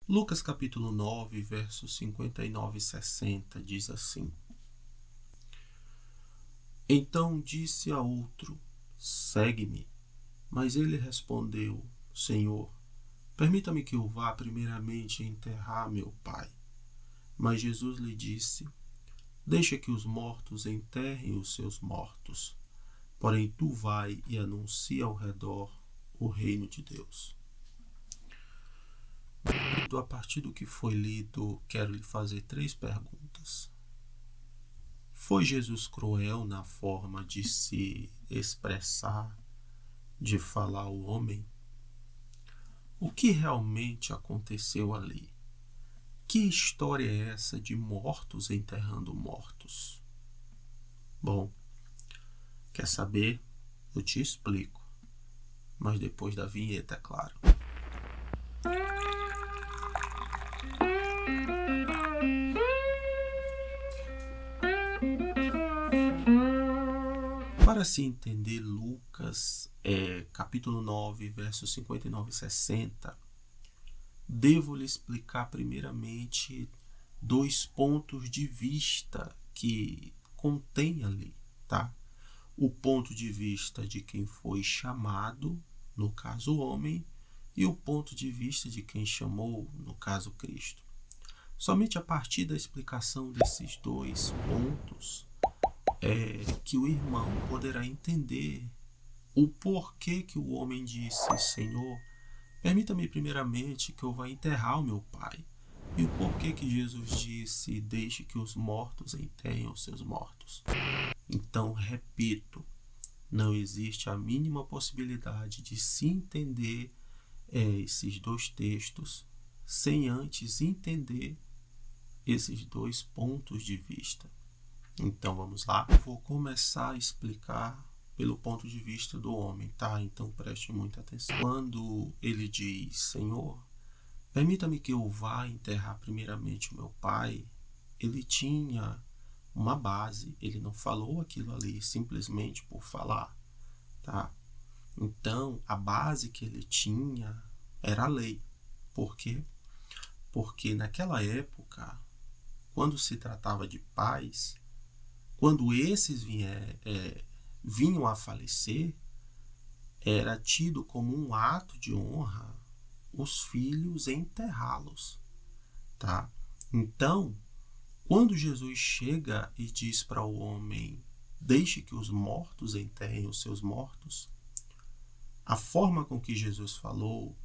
Lucas capítulo 9, versos 59 e 60 diz assim: Então disse a outro: Segue-me. Mas ele respondeu: Senhor, permita-me que eu vá primeiramente enterrar meu pai. Mas Jesus lhe disse: Deixa que os mortos enterrem os seus mortos. Porém, tu vai e anuncia ao redor o reino de Deus. A partir do que foi lido, quero lhe fazer 3 perguntas. Foi Jesus cruel na forma de se expressar, de falar ao homem? O que realmente aconteceu ali? Que história é essa de mortos enterrando mortos? Bom, quer saber? Eu te explico, mas depois da vinheta, é claro. Para se entender Lucas, capítulo 9, versos 59 e 60, devo lhe explicar primeiramente 2 pontos de vista que contém ali, tá? O ponto de vista de quem foi chamado, no caso o homem, e o ponto de vista de quem chamou, no caso Cristo. Somente a partir da explicação desses 2 pontos é que o irmão poderá entender o porquê que o homem disse: Senhor, permita-me primeiramente que eu vá enterrar o meu pai. E o porquê que Jesus disse: Deixe que os mortos enterrem os seus mortos. Então, repito, não existe a mínima possibilidade de se entender esses 2 textos sem antes entender esses 2 pontos de vista. Então vamos lá. Vou começar a explicar pelo ponto de vista do homem, tá? Então preste muita atenção. Quando ele diz: Senhor, permita-me que eu vá enterrar primeiramente o meu pai, ele tinha uma base, ele não falou aquilo ali simplesmente por falar, tá? Então a base que ele tinha era a lei. Por quê? Porque naquela época, quando se tratava de pais, quando esses vinham a falecer, era tido como um ato de honra os filhos enterrá-los, tá? Então, quando Jesus chega e diz para o homem: deixe que os mortos enterrem os seus mortos, a forma com que Jesus falou,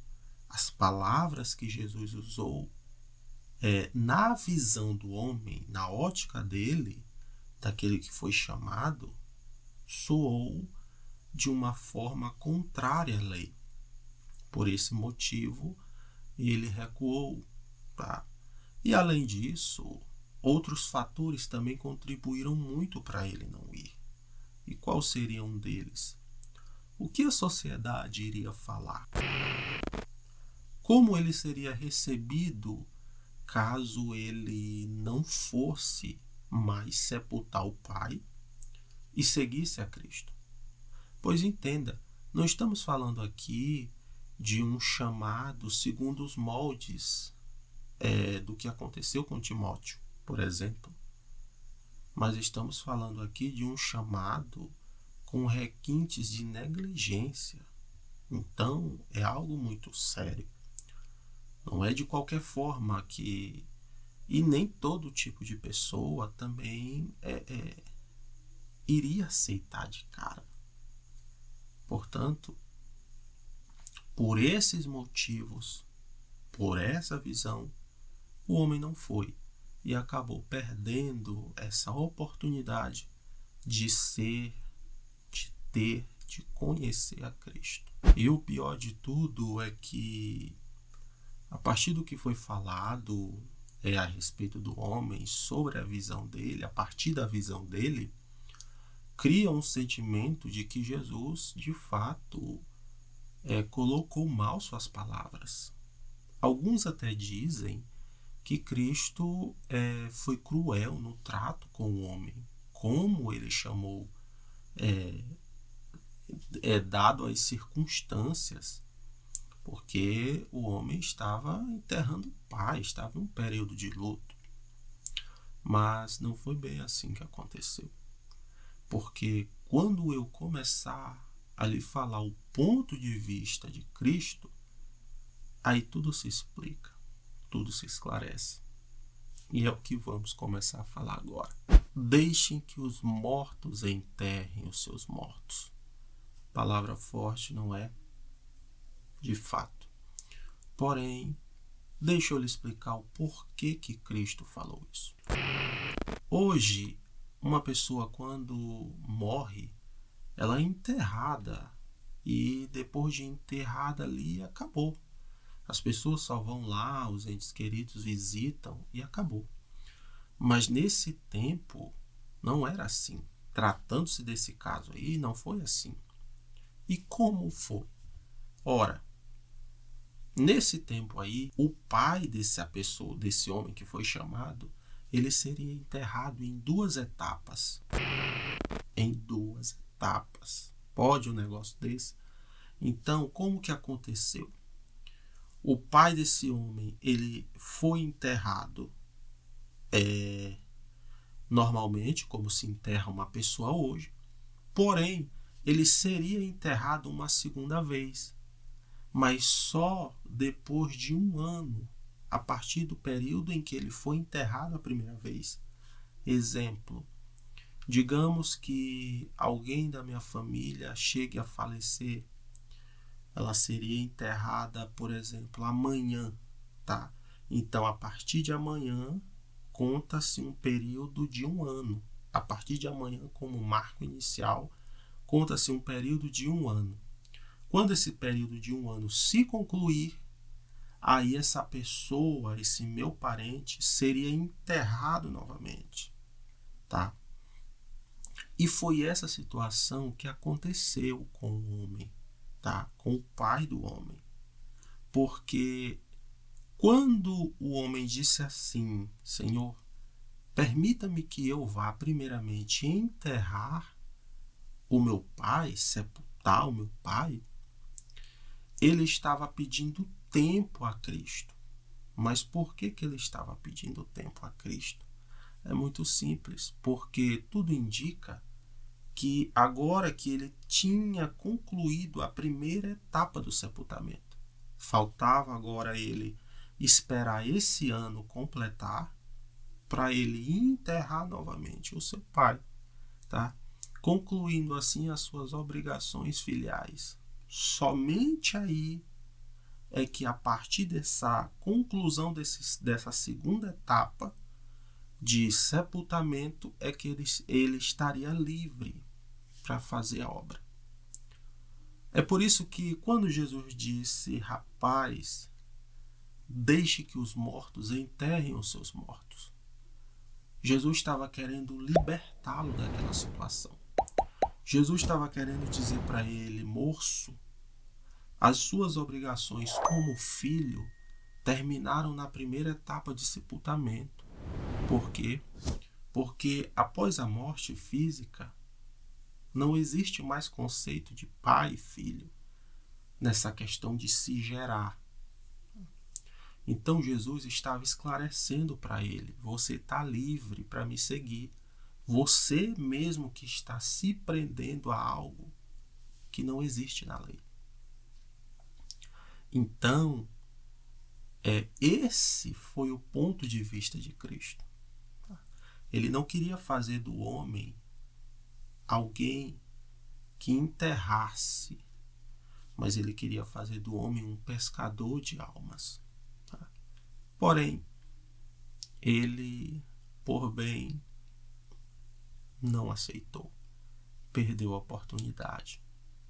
as palavras que Jesus usou, na visão do homem, na ótica dele, daquele que foi chamado, soou de uma forma contrária à lei. Por esse motivo, ele recuou, tá? E além disso, outros fatores também contribuíram muito para ele não ir. E qual seria um deles? O que a sociedade iria falar? Como ele seria recebido caso ele não fosse mais sepultar o pai e seguisse a Cristo? Pois entenda, não estamos falando aqui de um chamado segundo os moldes do que aconteceu com Timóteo, por exemplo. Mas estamos falando aqui de um chamado com requintes de negligência. Então, é algo muito sério. Não é de qualquer forma que... E nem todo tipo de pessoa também iria aceitar de cara. Portanto, por esses motivos, por essa visão, o homem não foi e acabou perdendo essa oportunidade de ser, de ter, de conhecer a Cristo. E o pior de tudo é que, a partir do que foi falado a respeito do homem, sobre a visão dele, a partir da visão dele, cria um sentimento de que Jesus, de fato, colocou mal suas palavras. Alguns até dizem que Cristo foi cruel no trato com o homem, como ele chamou, dado as circunstâncias, porque o homem estava enterrando o pai. pai estava em um período de luto. Mas não foi bem assim que aconteceu. Porque quando eu começar a lhe falar o ponto de vista de Cristo, aí tudo se explica, tudo se esclarece. E é o que vamos começar a falar agora. Deixem que os mortos enterrem os seus mortos. Palavra forte, não é? De fato. Porém, deixa eu lhe explicar o porquê que Cristo falou isso. Hoje, uma pessoa quando morre, ela é enterrada. E depois de enterrada ali, acabou. As pessoas só vão lá, os entes queridos visitam e acabou. Mas nesse tempo não era assim. Tratando-se desse caso aí, não foi assim. E como foi? Ora, nesse tempo aí, o pai desse homem que foi chamado, ele seria enterrado em 2 etapas. Em 2 etapas. Pode um negócio desse? Então, como que aconteceu? O pai desse homem, ele foi enterrado normalmente, como se enterra uma pessoa hoje. Porém, ele seria enterrado uma segunda vez, mas só depois de 1 ano, a partir do período em que ele foi enterrado a primeira vez. Exemplo, digamos que alguém da minha família chegue a falecer, ela seria enterrada, por exemplo, amanhã, tá? Então, a partir de amanhã, conta-se um período de 1 ano. A partir de amanhã, como marco inicial, conta-se um período de 1 ano. Quando esse período de 1 ano se concluir, aí essa pessoa, esse meu parente, seria enterrado novamente, tá? E foi essa situação que aconteceu com o homem, tá? Com o pai do homem. Porque quando o homem disse assim: Senhor, permita-me que eu vá primeiramente enterrar o meu pai, sepultar o meu pai, ele estava pedindo tempo a Cristo. Mas por que ele estava pedindo tempo a Cristo? É muito simples, porque tudo indica que agora que ele tinha concluído a primeira etapa do sepultamento, faltava agora ele esperar esse ano completar para ele enterrar novamente o seu pai, tá? Concluindo assim as suas obrigações filiais. Somente aí é que a partir dessa conclusão dessa segunda etapa de sepultamento é que ele estaria livre para fazer a obra. É por isso que quando Jesus disse: rapaz, deixe que os mortos enterrem os seus mortos, Jesus estava querendo libertá-lo daquela situação. Jesus estava querendo dizer para ele: moço, as suas obrigações como filho terminaram na primeira etapa de sepultamento. Por quê? Porque após a morte física, não existe mais conceito de pai e filho nessa questão de se gerar. Então Jesus estava esclarecendo para ele: você está livre para me seguir. Você mesmo que está se prendendo a algo que não existe na lei. Então, esse foi o ponto de vista de Cristo. Ele não queria fazer do homem alguém que enterrasse, mas ele queria fazer do homem um pescador de almas. Tá? Porém, ele, por bem, não aceitou. Perdeu a oportunidade,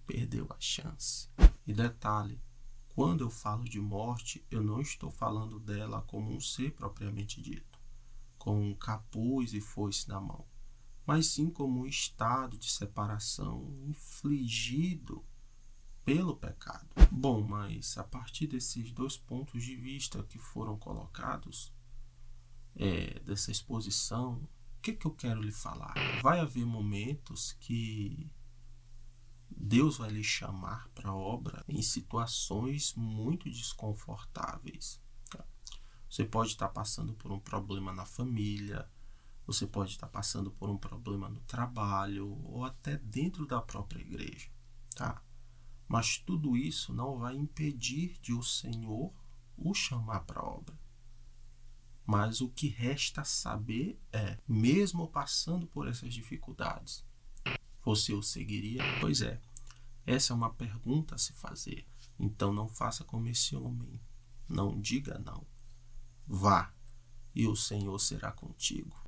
perdeu a chance. E detalhe, quando eu falo de morte, eu não estou falando dela como um ser propriamente dito, com um capuz e foice na mão, mas sim como um estado de separação infligido pelo pecado. Bom, mas a partir desses 2 pontos de vista que foram colocados, dessa exposição, o que eu quero lhe falar? Vai haver momentos que Deus vai lhe chamar para a obra em situações muito desconfortáveis. Tá? Você pode estar passando por um problema na família, você pode estar passando por um problema no trabalho ou até dentro da própria igreja, tá? Mas tudo isso não vai impedir de o Senhor o chamar para a obra. Mas o que resta saber é, mesmo passando por essas dificuldades, você o seguiria? Pois é, essa é uma pergunta a se fazer. Então não faça como esse homem. Não diga não. Vá, e o Senhor será contigo.